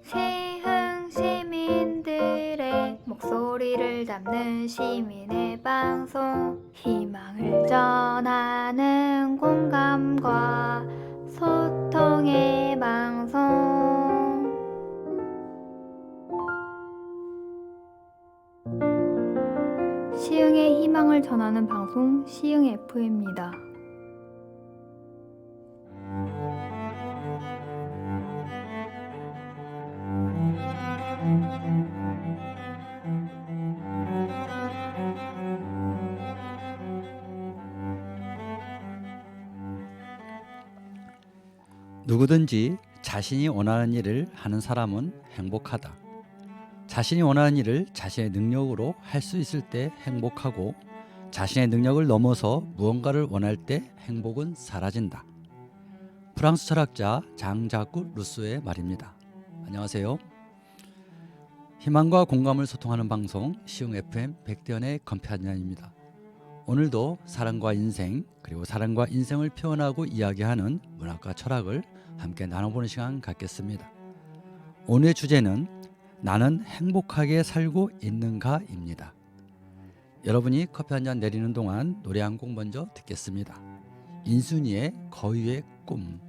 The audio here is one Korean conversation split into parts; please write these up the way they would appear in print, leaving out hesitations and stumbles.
시흥 시민들의 목소리를 담는 시민의 방송, 희망을 전하는 공감과 소통의 방송. 시흥의 희망을 전하는 방송, 시흥 FM입니다. 누구든지 자신이 원하는 일을 하는 사람은 행복하다. 자신이 원하는 일을 자신의 능력으로 할 수 있을 때 행복하고, 자신의 능력을 넘어서 무언가를 원할 때 행복은 사라진다. 프랑스 철학자 장 자쿠 루소의 말입니다. 안녕하세요. 희망과 공감을 소통하는 방송 시흥 FM 백대현의 건편년입니다. 오늘도 사랑과 인생, 그리고 사랑과 인생을 표현하고 이야기하는 문학과 철학을 함께 나눠보는 시간 갖겠습니다. 오늘의 주제는 나는 행복하게 살고 있는가입니다. 여러분이 커피 한 잔 내리는 동안 노래 한 곡 먼저 듣겠습니다. 인순이의 거위의 꿈.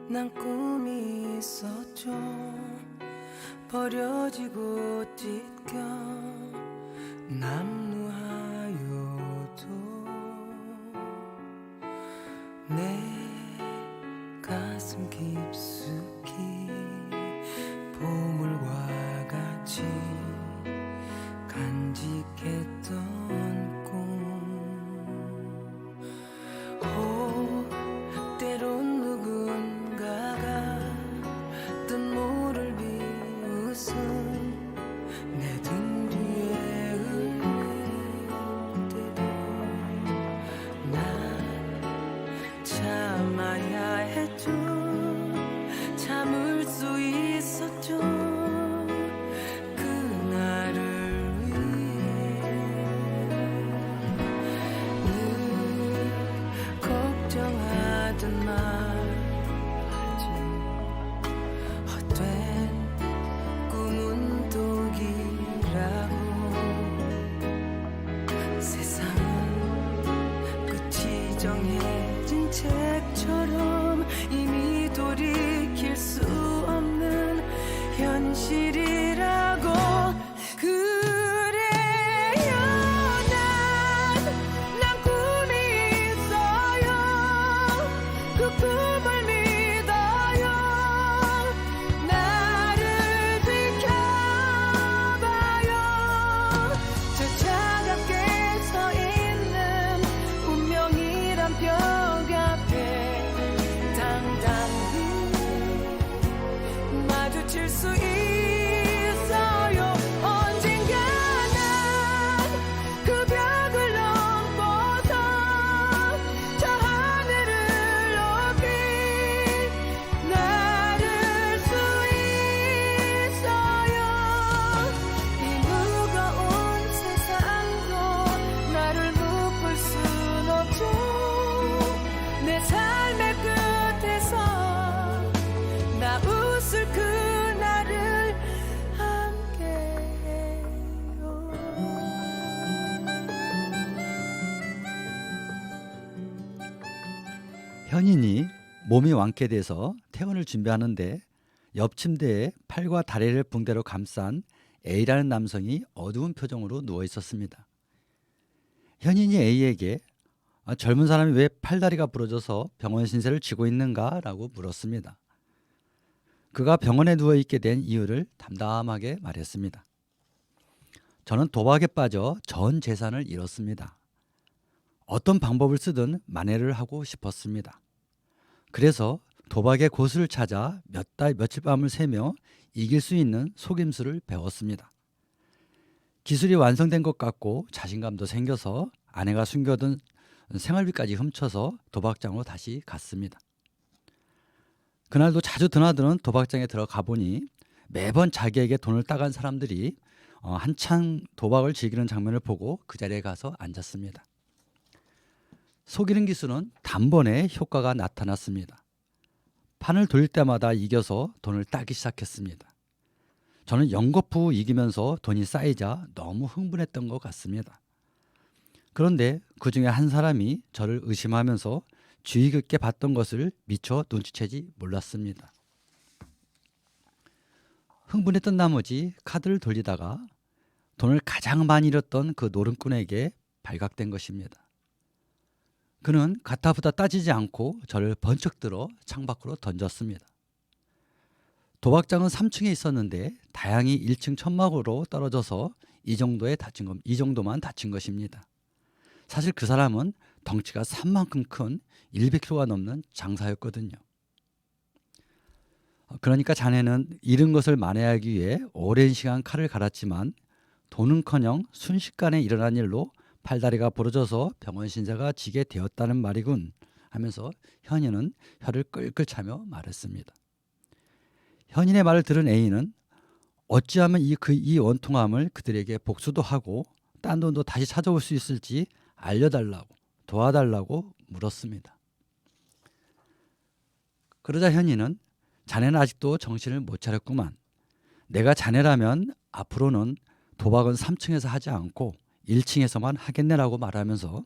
난 꿈이 있었죠. 버려지고 찢겨 남루하여도 내 가슴 깊숙이 보물과 같이 간직했던 꿈. 때론 누군가가 뜬모를 비웃음 내 등 뒤에 흘릴 때도 난 참아야 했죠. 참을 수 있었죠. 그날을 위해 늘 걱정하던 말하지. 헛된 꿈은 독이라고. 세상은 끝이 정해진 책처럼 이미 돌이킬 수 없는 현실이라고. 그래요, 난 꿈이 있어요. 그 꿈을 믿어요. 나를 비켜봐요. 저 차갑게 서 있는 운명이란 벽 앞에 당당히 마주칠 수 있어요. 언젠가 난 그 벽을 넘고서 저 하늘을 높이 날을 수 있어요. 이 무거운 세상도 나를 묶을 순 없죠. 내 삶의 끝에서 나 웃을 그날을 함께해요. 현인이 몸이 완쾌돼서 퇴원을 준비하는데 옆 침대에 팔과 다리를 붕대로 감싼 A라는 남성이 어두운 표정으로 누워 있었습니다. 현인이 A에게 젊은 사람이 왜 팔다리가 부러져서 병원 신세를 지고 있는가? 라고 물었습니다. 그가 병원에 누워있게 된 이유를 담담하게 말했습니다. 저는 도박에 빠져 전 재산을 잃었습니다. 어떤 방법을 쓰든 만회를 하고 싶었습니다. 그래서 도박의 고수를 찾아 몇 달 며칠 밤을 새며 이길 수 있는 속임수를 배웠습니다. 기술이 완성된 것 같고 자신감도 생겨서 아내가 숨겨둔 생활비까지 훔쳐서 도박장으로 다시 갔습니다. 그날도 자주 드나드는 도박장에 들어가 보니 매번 자기에게 돈을 따간 사람들이 한창 도박을 즐기는 장면을 보고 그 자리에 가서 앉았습니다. 속이는 기술은 단번에 효과가 나타났습니다. 판을 돌릴 때마다 이겨서 돈을 따기 시작했습니다. 저는 연거푸 이기면서 돈이 쌓이자 너무 흥분했던 것 같습니다. 그런데 그 중에 한 사람이 저를 의심하면서 주의 깊게 봤던 것을 미처 눈치채지 몰랐습니다. 흥분했던 나머지 카드를 돌리다가 돈을 가장 많이 잃었던 그 노름꾼에게 발각된 것입니다. 그는 가타부타 따지지 않고 저를 번쩍 들어 창밖으로 던졌습니다. 도박장은 3층에 있었는데 다행히 1층 천막으로 떨어져서 이 정도만 다친 것입니다. 사실 그 사람은 덩치가 산만큼 큰 100kg가 넘는 장사였거든요. 그러니까 자네는 잃은 것을 만회하기 위해 오랜 시간 칼을 갈았지만 돈은커녕 순식간에 일어난 일로 팔다리가 부러져서 병원 신세가 지게 되었다는 말이군 하면서 현인은 혀를 끌끌 차며 말했습니다. 현인의 말을 들은 A는 어찌하면 이 원통함을 그들에게 복수도 하고 딴 돈도 다시 찾아올 수 있을지 알려달라고 도와달라고 물었습니다. 그러자 현인은 자네는 아직도 정신을 못 차렸구만. 내가 자네라면 앞으로는 도박은 3층에서 하지 않고 1층에서만 하겠네라고 말하면서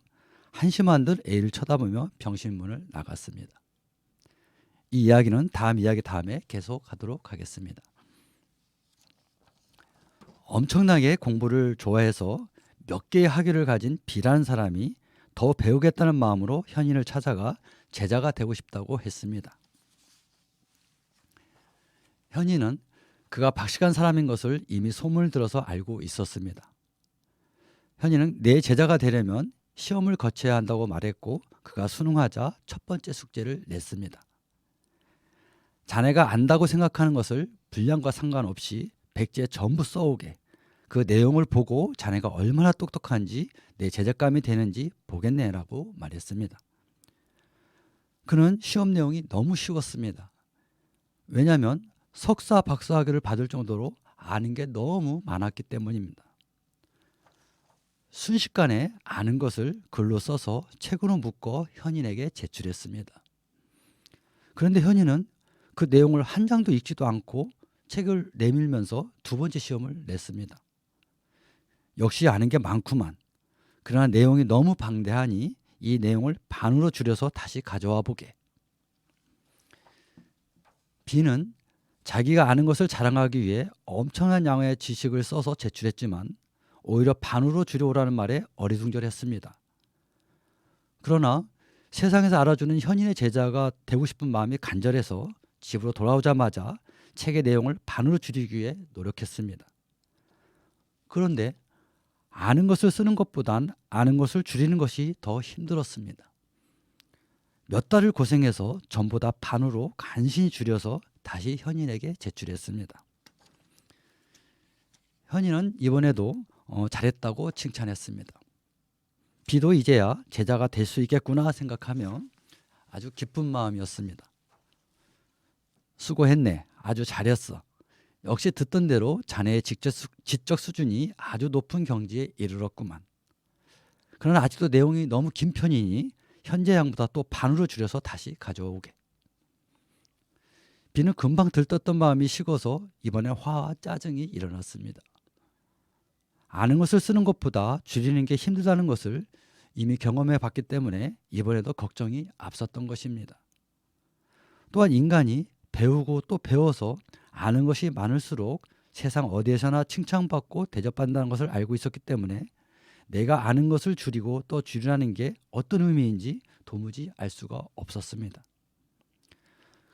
한심한 듯 A를 쳐다보며 병실문을 나갔습니다. 이 이야기는 다음 이야기 다음에 계속하도록 하겠습니다. 엄청나게 공부를 좋아해서 몇 개의 학위를 가진 B라는 사람이 더 배우겠다는 마음으로 현인을 찾아가 제자가 되고 싶다고 했습니다. 현인은 그가 박식한 사람인 것을 이미 소문을 들어서 알고 있었습니다. 현인은 내 제자가 되려면 시험을 거쳐야 한다고 말했고 그가 수능하자 첫 번째 숙제를 냈습니다. 자네가 안다고 생각하는 것을 분량과 상관없이 백지에 전부 써오게. 그 내용을 보고 자네가 얼마나 똑똑한지 내 제작감이 되는지 보겠네라고 말했습니다. 그는 시험 내용이 너무 쉬웠습니다. 왜냐하면 석사 박사학위를 받을 정도로 아는 게 너무 많았기 때문입니다. 순식간에 아는 것을 글로 써서 책으로 묶어 현인에게 제출했습니다. 그런데 현인은 그 내용을 한 장도 읽지도 않고 책을 내밀면서 두 번째 시험을 냈습니다. 역시 아는 게 많구만. 그러나 내용이 너무 방대하니 이 내용을 반으로 줄여서 다시 가져와 보게. B는 자기가 아는 것을 자랑하기 위해 엄청난 양의 지식을 써서 제출했지만 오히려 반으로 줄여오라는 말에 어리둥절했습니다. 그러나 세상에서 알아주는 현인의 제자가 되고 싶은 마음이 간절해서 집으로 돌아오자마자 책의 내용을 반으로 줄이기 위해 노력했습니다. 그런데 아는 것을 쓰는 것보단 아는 것을 줄이는 것이 더 힘들었습니다. 몇 달을 고생해서 전부 다 반으로 간신히 줄여서 다시 현인에게 제출했습니다. 현인은 이번에도 잘했다고 칭찬했습니다. B도 이제야 제자가 될 수 있겠구나 생각하며 아주 기쁜 마음이었습니다. 수고했네. 아주 잘했어. 역시 듣던 대로 자네의 지적 수준이 아주 높은 경지에 이르렀구만. 그러나 아직도 내용이 너무 긴 편이니 현재 양보다 또 반으로 줄여서 다시 가져오게. B는 금방 들떴던 마음이 식어서 이번에 화와 짜증이 일어났습니다. 아는 것을 쓰는 것보다 줄이는 게 힘들다는 것을 이미 경험해 봤기 때문에 이번에도 걱정이 앞섰던 것입니다. 또한 인간이 배우고 또 배워서 아는 것이 많을수록 세상 어디에서나 칭찬받고 대접받는다는 것을 알고 있었기 때문에 내가 아는 것을 줄이고 또 줄이라는 게 어떤 의미인지 도무지 알 수가 없었습니다.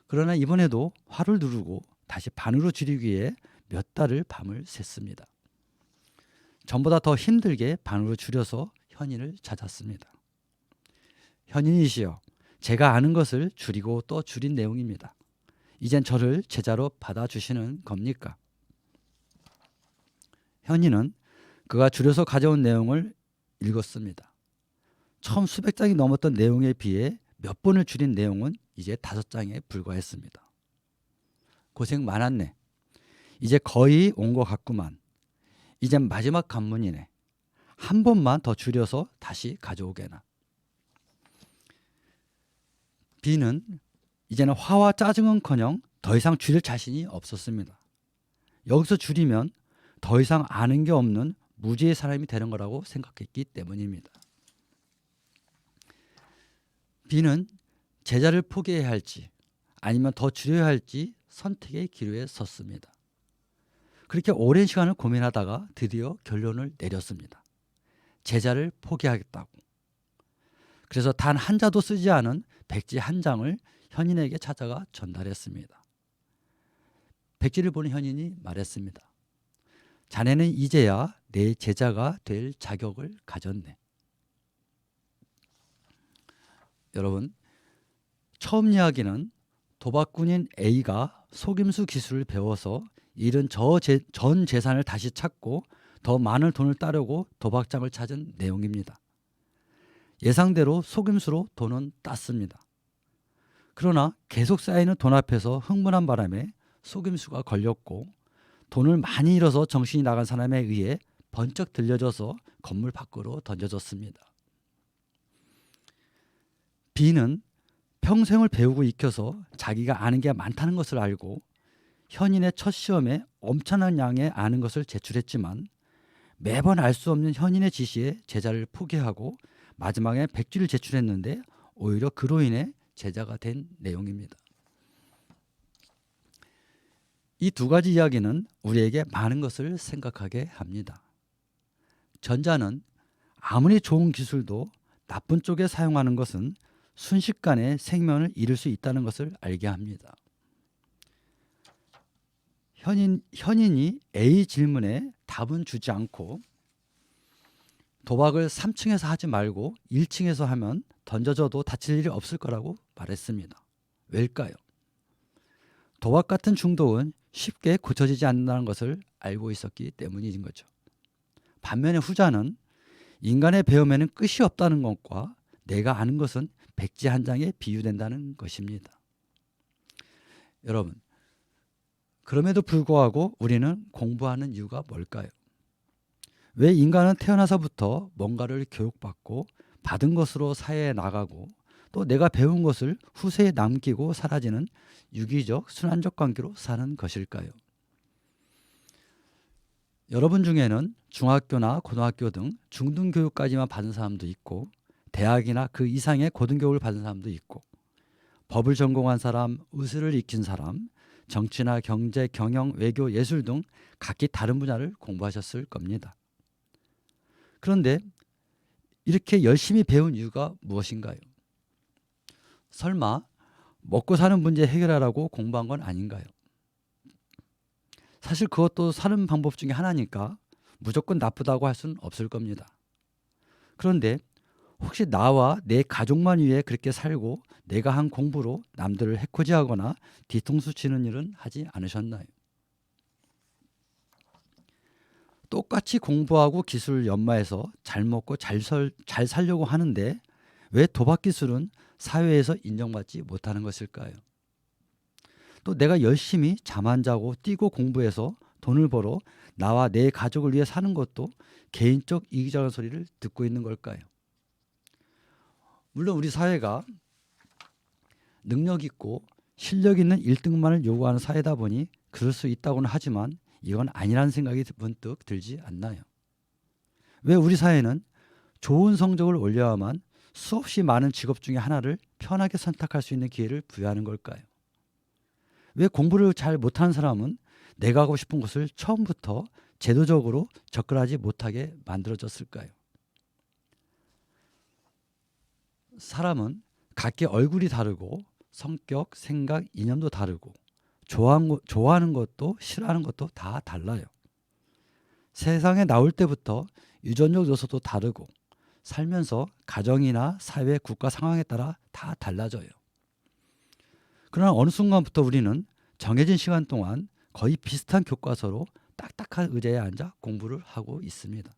그러나 이번에도 화를 누르고 다시 반으로 줄이기 위해 몇 달을 밤을 샜습니다. 전보다 더 힘들게 반으로 줄여서 현인을 찾았습니다. 현인이시여, 제가 아는 것을 줄이고 또 줄인 내용입니다. 이젠 저를 제자로 받아주시는 겁니까? 현인은 그가 줄여서 가져온 내용을 읽었습니다. 처음 수백 장이 넘었던 내용에 비해 몇 번을 줄인 내용은 이제 5장에 불과했습니다. 고생 많았네. 이제 거의 온 것 같구만. 이젠 마지막 관문이네. 한 번만 더 줄여서 다시 가져오게나. B는 이제는 화와 짜증은커녕 더 이상 줄일 자신이 없었습니다. 여기서 줄이면 더 이상 아는 게 없는 무지의 사람이 되는 거라고 생각했기 때문입니다. B는 제자를 포기해야 할지 아니면 더 줄여야 할지 선택의 기로에 섰습니다. 그렇게 오랜 시간을 고민하다가 드디어 결론을 내렸습니다. 제자를 포기하겠다고. 그래서 단 한 자도 쓰지 않은 백지 한 장을 현인에게 찾아가 전달했습니다. 백지를 보는 현인이 말했습니다. 자네는 이제야 내 제자가 될 자격을 가졌네. 여러분, 처음 이야기는 도박꾼인 A가 속임수 기술을 배워서 잃은 전 재산을 다시 찾고 더 많은 돈을 따려고 도박장을 찾은 내용입니다. 예상대로 속임수로 돈은 땄습니다. 그러나 계속 쌓이는 돈 앞에서 흥분한 바람에 속임수가 걸렸고 돈을 많이 잃어서 정신이 나간 사람에 의해 번쩍 들려져서 건물 밖으로 던져졌습니다. B는 평생을 배우고 익혀서 자기가 아는 게 많다는 것을 알고 현인의 첫 시험에 엄청난 양의 아는 것을 제출했지만 매번 알 수 없는 현인의 지시에 제자를 포기하고 마지막에 백지를 제출했는데 오히려 그로 인해 제자가 된 내용입니다. 이 두 가지 이야기는 우리에게 많은 것을 생각하게 합니다. 전자는 아무리 좋은 기술도 나쁜 쪽에 사용하는 것은 순식간에 생명을 잃을 수 있다는 것을 알게 합니다. 현인이 A 질문에 답은 주지 않고 도박을 3층에서 하지 말고 1층에서 하면 던져져도 다칠 일이 없을 거라고 말했습니다. 왜일까요? 도박 같은 중독은 쉽게 고쳐지지 않는다는 것을 알고 있었기 때문인 거죠. 반면에 후자는 인간의 배움에는 끝이 없다는 것과 내가 아는 것은 백지 한 장에 비유된다는 것입니다. 여러분, 그럼에도 불구하고 우리는 공부하는 이유가 뭘까요? 왜 인간은 태어나서부터 뭔가를 교육받고 받은 것으로 사회에 나가고 또 내가 배운 것을 후세에 남기고 사라지는 유기적 순환적 관계로 사는 것일까요? 여러분 중에는 중학교나 고등학교 등 중등교육까지만 받은 사람도 있고 대학이나 그 이상의 고등교육을 받은 사람도 있고 법을 전공한 사람, 의술을 익힌 사람, 정치나 경제, 경영, 외교, 예술 등 각기 다른 분야를 공부하셨을 겁니다. 그런데 이렇게 열심히 배운 이유가 무엇인가요? 설마 먹고 사는 문제 해결하라고 공부한 건 아닌가요? 사실 그것도 사는 방법 중에 하나니까 무조건 나쁘다고 할 수는 없을 겁니다. 그런데 혹시 나와 내 가족만 위해 그렇게 살고 내가 한 공부로 남들을 해코지하거나 뒤통수 치는 일은 하지 않으셨나요? 똑같이 공부하고 기술을 연마해서 잘 먹고 잘 살려고 하는데 왜 도박 기술은 사회에서 인정받지 못하는 것일까요? 또 내가 열심히 잠 안 자고 뛰고 공부해서 돈을 벌어 나와 내 가족을 위해 사는 것도 개인적 이기적인 소리를 듣고 있는 걸까요? 물론 우리 사회가 능력 있고 실력 있는 1등만을 요구하는 사회다 보니 그럴 수 있다고는 하지만 이건 아니라는 생각이 문득 들지 않나요? 왜 우리 사회는 좋은 성적을 올려야만 수없이 많은 직업 중에 하나를 편하게 선택할 수 있는 기회를 부여하는 걸까요? 왜 공부를 잘 못하는 사람은 내가 하고 싶은 것을 처음부터 제도적으로 접근하지 못하게 만들어졌을까요? 사람은 각기 얼굴이 다르고 성격, 생각, 이념도 다르고 좋아하는 것도 싫어하는 것도 다 달라요. 세상에 나올 때부터 유전적 요소도 다르고 살면서 가정이나 사회, 국가 상황에 따라 다 달라져요. 그러나 어느 순간부터 우리는 정해진 시간 동안 거의 비슷한 교과서로 딱딱한 의자에 앉아 공부를 하고 있습니다.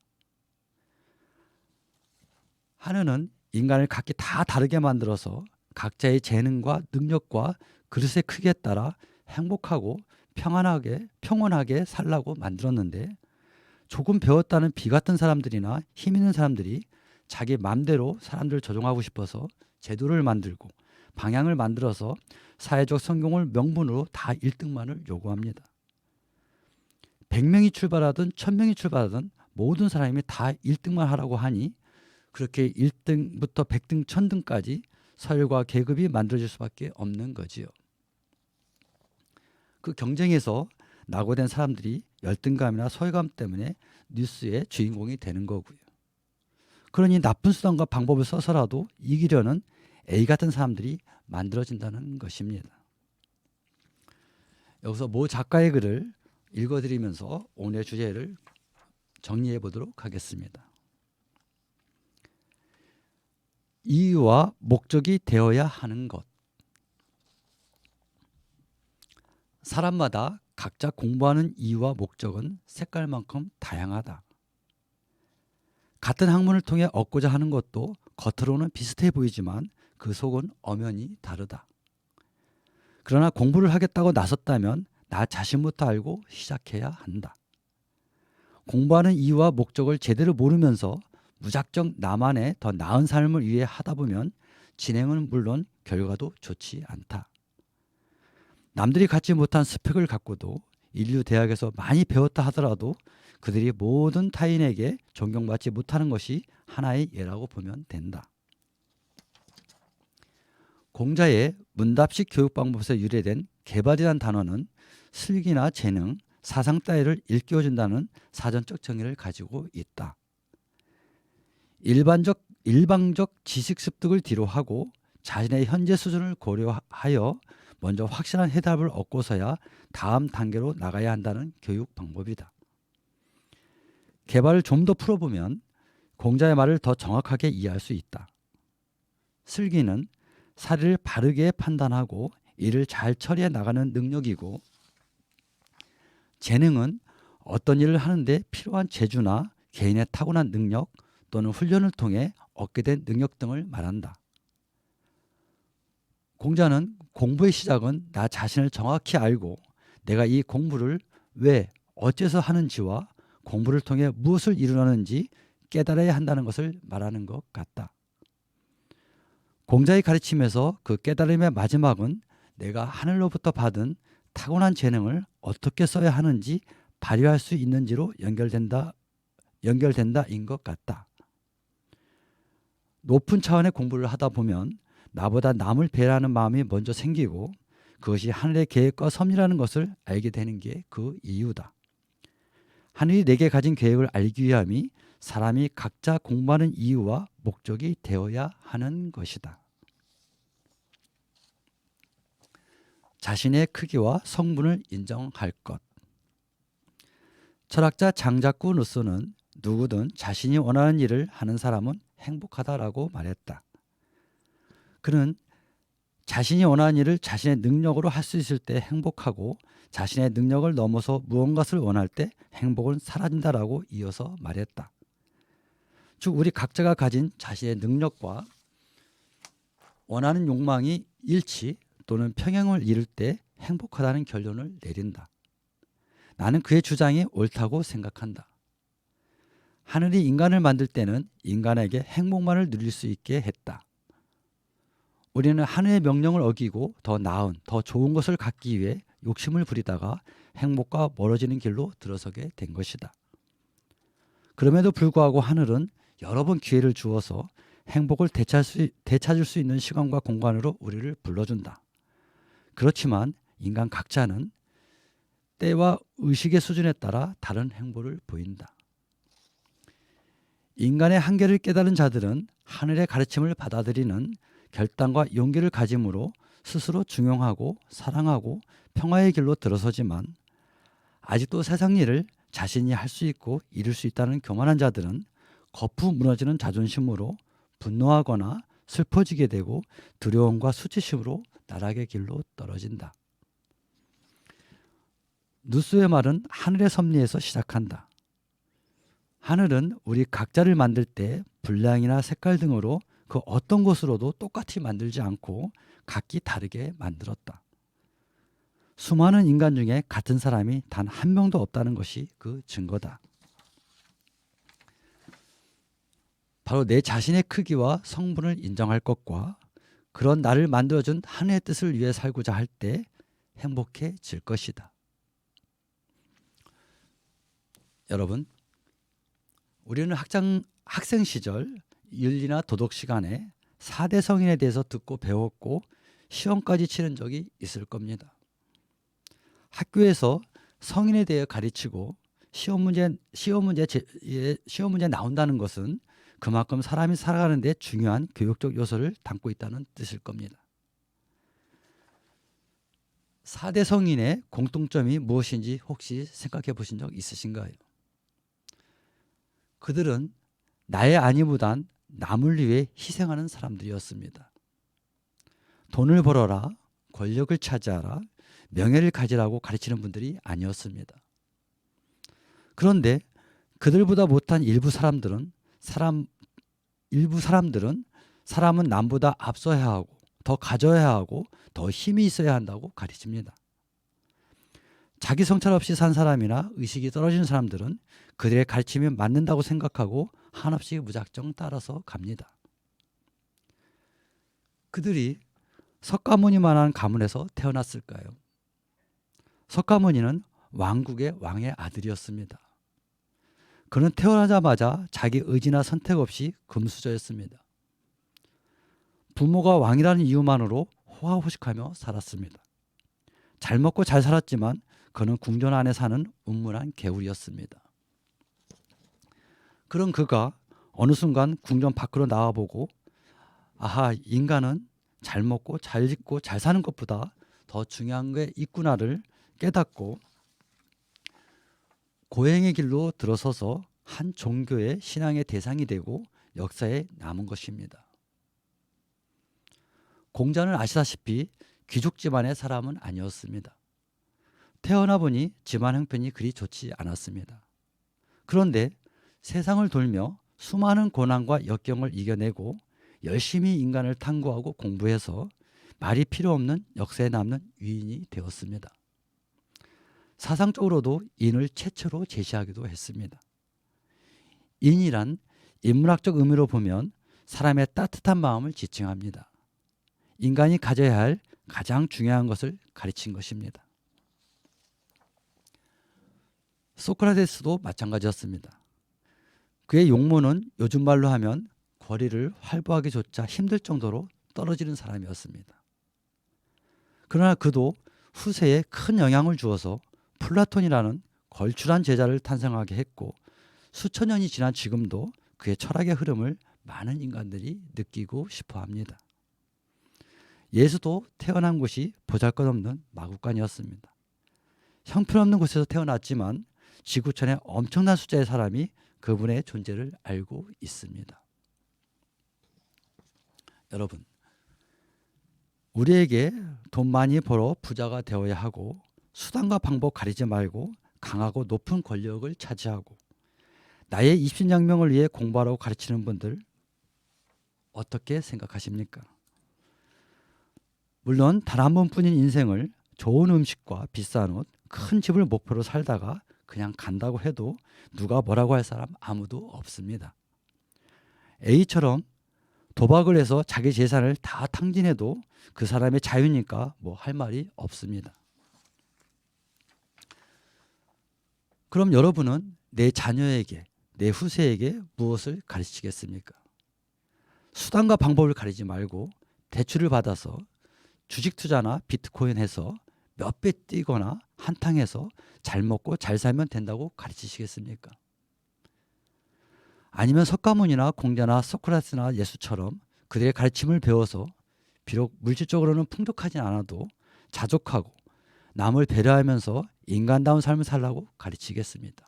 하늘은 인간을 각기 다 다르게 만들어서 각자의 재능과 능력과 그릇의 크기에 따라 행복하고 평온하게 살라고 만들었는데, 조금 배웠다는 비 같은 사람들이나 힘 있는 사람들이 자기 맘대로 사람들을 조종하고 싶어서 제도를 만들고 방향을 만들어서 사회적 성공을 명분으로 다 1등만을 요구합니다. 100명이 출발하든 1000명이 출발하든 모든 사람이 다 1등만 하라고 하니 그렇게 1등부터 100등, 1000등까지 서열과 계급이 만들어질 수밖에 없는 거지요. 그 경쟁에서 낙오된 사람들이 열등감이나 소외감 때문에 뉴스의 주인공이 되는 거고요. 그러니 나쁜 수단과 방법을 써서라도 이기려는 A 같은 사람들이 만들어진다는 것입니다. 여기서 모 작가의 글을 읽어드리면서 오늘의 주제를 정리해 보도록 하겠습니다. 이유와 목적이 되어야 하는 것. 사람마다 각자 공부하는 이유와 목적은 색깔만큼 다양하다. 같은 학문을 통해 얻고자 하는 것도 겉으로는 비슷해 보이지만 그 속은 엄연히 다르다. 그러나 공부를 하겠다고 나섰다면 나 자신부터 알고 시작해야 한다. 공부하는 이유와 목적을 제대로 모르면서 무작정 나만의 더 나은 삶을 위해 하다 보면 진행은 물론 결과도 좋지 않다. 남들이 갖지 못한 스펙을 갖고도 인류 대학에서 많이 배웠다 하더라도 그들이 모든 타인에게 존경받지 못하는 것이 하나의 예라고 보면 된다. 공자의 문답식 교육 방법에서 유래된 개발이라는 단어는 슬기나 재능, 사상 따위를 일깨워준다는 사전적 정의를 가지고 있다. 일방적 지식 습득을 뒤로하고 자신의 현재 수준을 고려하여 먼저 확실한 해답을 얻고서야 다음 단계로 나가야 한다는 교육 방법이다. 개발을 좀 더 풀어보면 공자의 말을 더 정확하게 이해할 수 있다. 슬기는 사리를 바르게 판단하고 이를 잘 처리해 나가는 능력이고, 재능은 어떤 일을 하는데 필요한 재주나 개인의 타고난 능력 또는 훈련을 통해 얻게 된 능력 등을 말한다. 공자는 공부의 시작은 나 자신을 정확히 알고 내가 이 공부를 왜, 어째서 하는지와 공부를 통해 무엇을 이루려는지 깨달아야 한다는 것을 말하는 것 같다. 공자의 가르침에서 그 깨달음의 마지막은 내가 하늘로부터 받은 타고난 재능을 어떻게 써야 하는지 발휘할 수 있는지로 연결된다인 것 같다. 높은 차원의 공부를 하다 보면 나보다 남을 배려하는 마음이 먼저 생기고 그것이 하늘의 계획과 섭리라는 것을 알게 되는 게 그 이유다. 하늘이 내게 가진 계획을 알기 위함이 사람이 각자 공부하는 이유와 목적이 되어야 하는 것이다. 자신의 크기와 성분을 인정할 것. 철학자 장자쿠 루소는 누구든 자신이 원하는 일을 하는 사람은 행복하다라고 말했다. 그는 자신이 원하는 일을 자신의 능력으로 할 수 있을 때 행복하고 자신의 능력을 넘어서 무언가를 원할 때 행복은 사라진다라고 이어서 말했다. 즉 우리 각자가 가진 자신의 능력과 원하는 욕망이 일치 또는 평행을 이룰 때 행복하다는 결론을 내린다. 나는 그의 주장이 옳다고 생각한다. 하늘이 인간을 만들 때는 인간에게 행복만을 누릴 수 있게 했다. 우리는 하늘의 명령을 어기고 더 나은, 더 좋은 것을 갖기 위해 욕심을 부리다가 행복과 멀어지는 길로 들어서게 된 것이다. 그럼에도 불구하고 하늘은 여러 번 기회를 주어서 행복을 되찾을 수 있는 시간과 공간으로 우리를 불러준다. 그렇지만 인간 각자는 때와 의식의 수준에 따라 다른 행보를 보인다. 인간의 한계를 깨달은 자들은 하늘의 가르침을 받아들이는 결단과 용기를 가짐으로 스스로 중용하고 사랑하고 평화의 길로 들어서지만, 아직도 세상 일을 자신이 할 수 있고 이룰 수 있다는 교만한 자들은 거푸 무너지는 자존심으로 분노하거나 슬퍼지게 되고 두려움과 수치심으로 나락의 길로 떨어진다. 누스의 말은 하늘의 섭리에서 시작한다. 하늘은 우리 각자를 만들 때 분량이나 색깔 등으로 그 어떤 것으로도 똑같이 만들지 않고 각기 다르게 만들었다. 수많은 인간 중에 같은 사람이 단 한 명도 없다는 것이 그 증거다. 바로 내 자신의 크기와 성분을 인정할 것과 그런 나를 만들어준 하늘의 뜻을 위해 살고자 할 때 행복해질 것이다. 여러분, 우리는 학생 시절 윤리나 도덕 시간에 4대 성인에 대해서 듣고 배웠고 시험까지 치른 적이 있을 겁니다. 학교에서 성인에 대해 가르치고 시험 문제 나온다는 것은 그만큼 사람이 살아가는 데 중요한 교육적 요소를 담고 있다는 뜻일 겁니다. 4대 성인의 공통점이 무엇인지 혹시 생각해 보신 적 있으신가요? 그들은 나의 안위보단 남을 위해 희생하는 사람들이었습니다. 돈을 벌어라, 권력을 차지하라, 명예를 가지라고 가르치는 분들이 아니었습니다. 그런데 그들보다 못한 일부 사람들은 사람은 남보다 앞서야 하고 더 가져야 하고 더 힘이 있어야 한다고 가르칩니다. 자기 성찰 없이 산 사람이나 의식이 떨어진 사람들은 그들의 가르침이 맞는다고 생각하고 한없이 무작정 따라서 갑니다. 그들이 석가모니만한 가문에서 태어났을까요? 석가모니는 왕국의 왕의 아들이었습니다. 그는 태어나자마자 자기 의지나 선택 없이 금수저였습니다. 부모가 왕이라는 이유만으로 호화호식하며 살았습니다. 잘 먹고 잘 살았지만 그는 궁전 안에 사는 음문한 개울이었습니다. 그런 그가 어느 순간 궁전 밖으로 나와보고 아하, 인간은 잘 먹고 잘 입고 잘 사는 것보다 더 중요한 게 있구나를 깨닫고 고행의 길로 들어서서 한 종교의 신앙의 대상이 되고 역사에 남은 것입니다. 공자는 아시다시피 귀족 집안의 사람은 아니었습니다. 태어나 보니 집안 형편이 그리 좋지 않았습니다. 그런데 세상을 돌며 수많은 고난과 역경을 이겨내고 열심히 인간을 탐구하고 공부해서 말이 필요 없는 역사에 남는 위인이 되었습니다. 사상적으로도 인을 최초로 제시하기도 했습니다. 인이란 인문학적 의미로 보면 사람의 따뜻한 마음을 지칭합니다. 인간이 가져야 할 가장 중요한 것을 가르친 것입니다. 소크라테스도 마찬가지였습니다. 그의 용모는 요즘 말로 하면 거리를 활보하기조차 힘들 정도로 떨어지는 사람이었습니다. 그러나 그도 후세에 큰 영향을 주어서 플라톤이라는 걸출한 제자를 탄생하게 했고 수천 년이 지난 지금도 그의 철학의 흐름을 많은 인간들이 느끼고 싶어 합니다. 예수도 태어난 곳이 보잘것없는 마구간이었습니다. 형편없는 곳에서 태어났지만 지구촌에 엄청난 숫자의 사람이 그분의 존재를 알고 있습니다. 여러분, 우리에게 돈 많이 벌어 부자가 되어야 하고 수단과 방법 가리지 말고 강하고 높은 권력을 차지하고 나의 입신양명을 위해 공부하라고 가르치는 분들 어떻게 생각하십니까? 물론 단 한 번뿐인 인생을 좋은 음식과 비싼 옷, 큰 집을 목표로 살다가 그냥 간다고 해도 누가 뭐라고 할 사람 아무도 없습니다. A처럼 도박을 해서 자기 재산을 다 탕진해도 그 사람의 자유니까 뭐 할 말이 없습니다. 그럼 여러분은 내 자녀에게, 내 후세에게 무엇을 가르치겠습니까? 수단과 방법을 가리지 말고 대출을 받아서 주식 투자나 비트코인 해서 몇 배 뛰거나 한탕해서 잘 먹고 잘 살면 된다고 가르치시겠습니까? 아니면 석가모니나 공자나 소크라테스나 예수처럼 그들의 가르침을 배워서 비록 물질적으로는 풍족하진 않아도 자족하고 남을 배려하면서 인간다운 삶을 살라고 가르치겠습니까?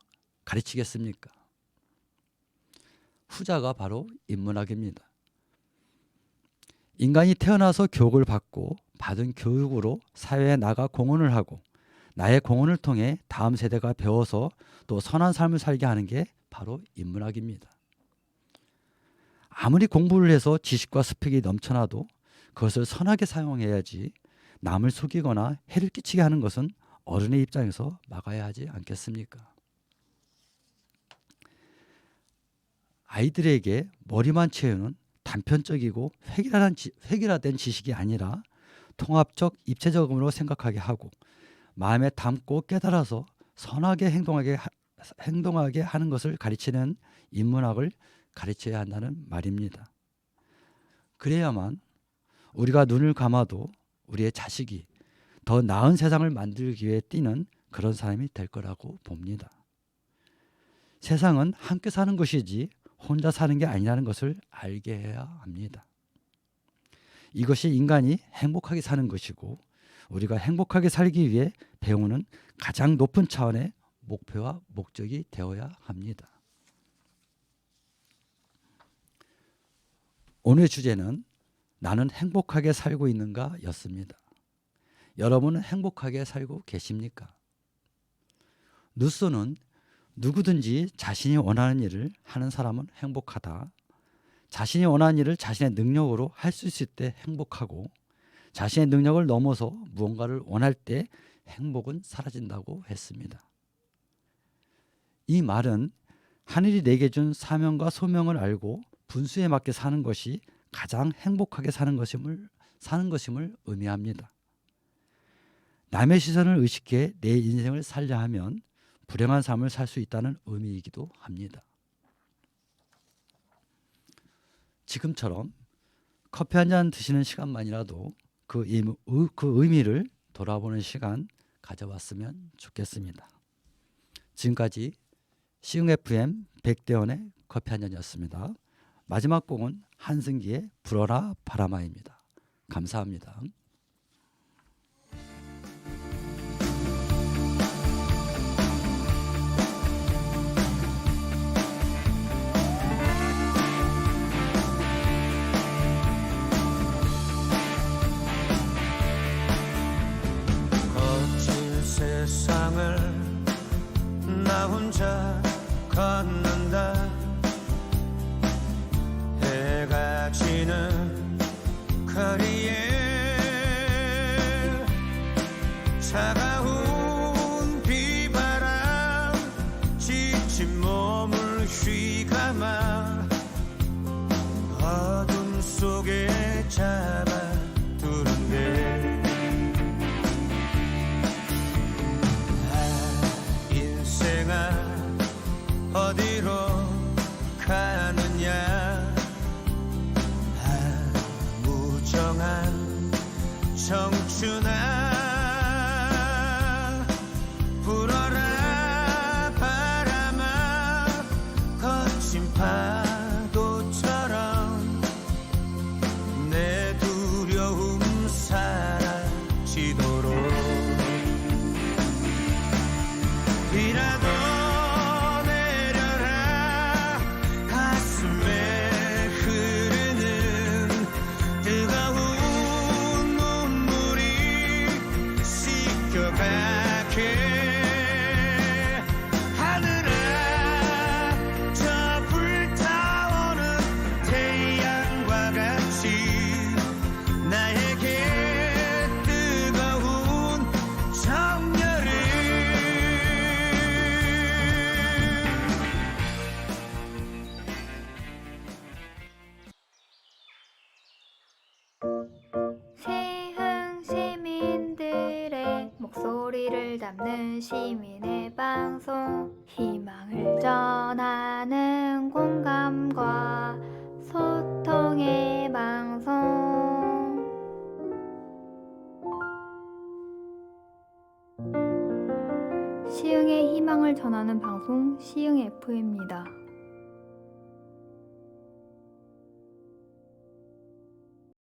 후자가 바로 인문학입니다. 인간이 태어나서 교육을 받고 받은 교육으로 사회에 나가 공헌을 하고 나의 공헌을 통해 다음 세대가 배워서 또 선한 삶을 살게 하는 게 바로 인문학입니다. 아무리 공부를 해서 지식과 스펙이 넘쳐나도 그것을 선하게 사용해야지 남을 속이거나 해를 끼치게 하는 것은 어른의 입장에서 막아야 하지 않겠습니까? 아이들에게 머리만 채우는 단편적이고 획일화된 지식이 아니라 통합적 입체적으로 생각하게 하고 마음에 담고 깨달아서 선하게 행동하게 하는 것을 가르치는 인문학을 가르쳐야 한다는 말입니다. 그래야만 우리가 눈을 감아도 우리의 자식이 더 나은 세상을 만들기 위해 뛰는 그런 사람이 될 거라고 봅니다. 세상은 함께 사는 것이지 혼자 사는 게 아니라는 것을 알게 해야 합니다. 이것이 인간이 행복하게 사는 것이고 우리가 행복하게 살기 위해 배우는 가장 높은 차원의 목표와 목적이 되어야 합니다. 오늘의 주제는 나는 행복하게 살고 있는가 였습니다. 여러분은 행복하게 살고 계십니까? 루소는 누구든지 자신이 원하는 일을 하는 사람은 행복하다. 자신이 원하는 일을 자신의 능력으로 할 수 있을 때 행복하고 자신의 능력을 넘어서 무언가를 원할 때 행복은 사라진다고 했습니다. 이 말은 하늘이 내게 준 사명과 소명을 알고 분수에 맞게 사는 것이 가장 행복하게 사는 것임을 의미합니다. 남의 시선을 의식해 내 인생을 살려 하면 불행한 삶을 살 수 있다는 의미이기도 합니다. 지금처럼 커피 한 잔 드시는 시간만이라도 그 의미를 돌아보는 시간 가져봤으면 좋겠습니다. 지금까지 시흥 FM 백대원의 커피 한 잔이었습니다. 마지막 곡은 한승기의 불어라 바람아입니다. 감사합니다. 거친 세상을 나 혼자 걷는다. 해가 지는 거리에 차가운 비바람 지친 몸을 휘감아 어둠 속에 잡아두는데 인생아 어디로 가느냐. 무정한 청춘아 불어라 바람아 거친 파도처럼 내 두려움 사라지도록 비라도 내려라 가슴에 흐르는 뜨거운 눈물이 씻겨가게. 하늘아 저 불타오는 태양과 같이 나에게 뜨거운 정열을 세흥 시민들의 목소리를 담는 시민의 방송, 희망을 전하는 공감과 소통의 방송. 시흥의 희망을 전하는 방송, 시흥 FM입니다.